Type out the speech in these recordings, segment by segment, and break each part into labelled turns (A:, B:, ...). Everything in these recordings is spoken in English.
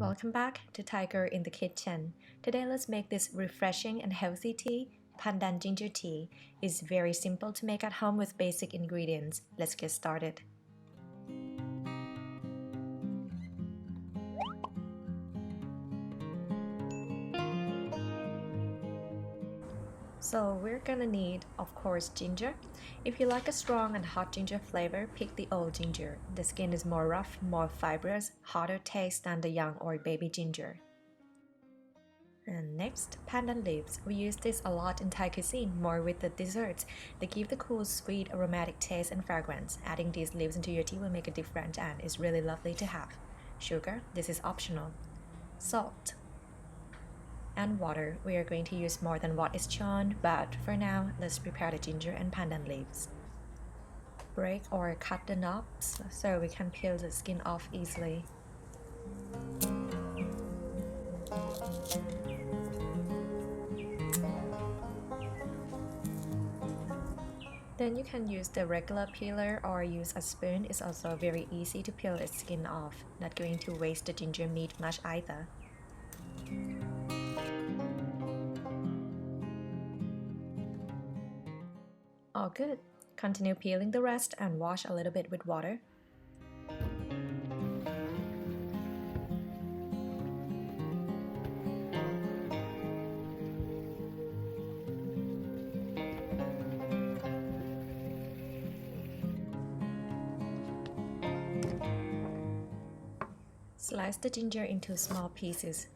A: Welcome back to Tiger in the Kitchen. Today let's make this refreshing and healthy tea. Pandan ginger tea is very simple to make at home with basic ingredients. Let's get started. So we're gonna need, of course, ginger. If you like a strong and hot ginger flavor, pick the old ginger. The skin is more rough, more fibrous, hotter taste than the young or baby ginger. And next, pandan leaves. We use this a lot in Thai cuisine, more with the desserts. They give the cool, sweet, aromatic taste and fragrance. Adding these leaves into your tea will make a difference and is really lovely to have. Sugar, this is optional. Salt and water. We are going to use more than what is shown, but for now, let's prepare the ginger and pandan leaves. Break or cut the knobs so we can peel the skin off easily. Then you can use the regular peeler or use a spoon. It's also very easy to peel its skin off. Not going to waste the ginger meat much either. All good. Continue peeling the rest and wash a little bit with water. Slice the ginger into small pieces.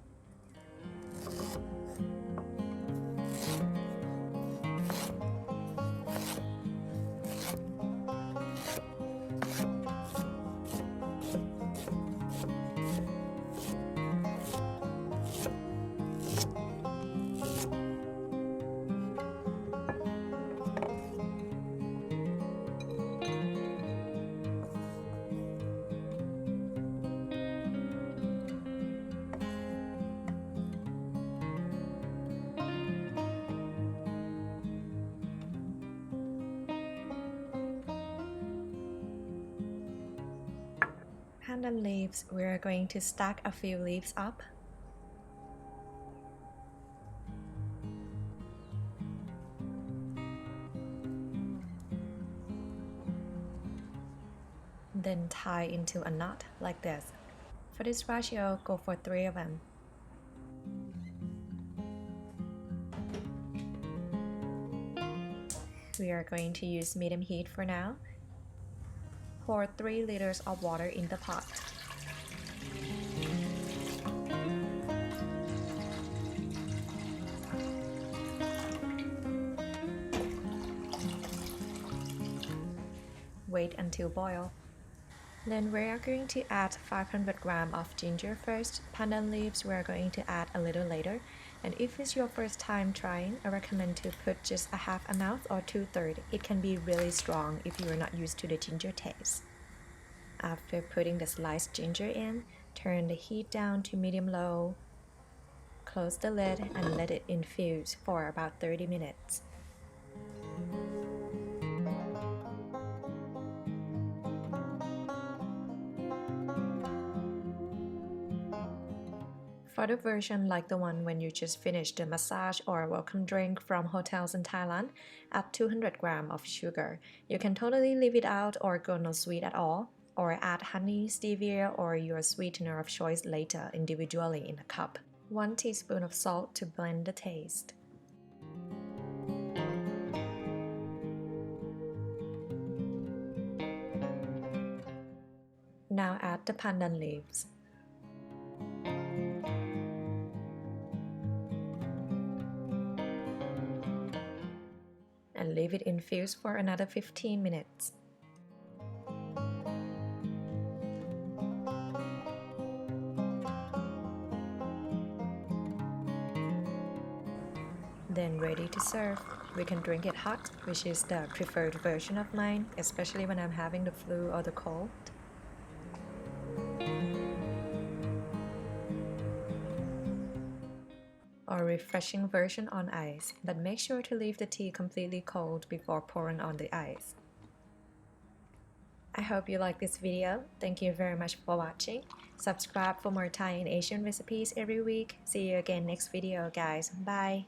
A: Pandan leaves, we are going to stack a few leaves up. Then tie into a knot like this. For this ratio, go for 3 of them. We are going to use medium heat for now. Pour 3 liters of water in the pot. Wait until boil. Then we are going to add 500 grams of ginger first. Pandan leaves we are going to add a little later. And if it's your first time trying, I recommend to put just a half ounce or 2/3. It can be really strong if you are not used to the ginger taste. After putting the sliced ginger in, turn the heat down to medium-low. Close the lid and let it infuse for about 30 minutes. For the version like the one when you just finished the massage or a welcome drink from hotels in Thailand, add 200 grams of sugar. You can totally leave it out or go no sweet at all, or add honey, stevia, or your sweetener of choice later individually in a cup. 1 teaspoon of salt to blend the taste. Now add the pandan leaves. And leave it infuse for another 15 minutes. Then ready to serve. We can drink it hot, which is the preferred version of mine, especially when I'm having the flu or the cold. Or refreshing version on ice, but make sure to leave the tea completely cold before pouring on the ice. I hope you like this video. Thank you very much for watching. Subscribe for more Thai and Asian recipes every week. See you again next video, guys. Bye.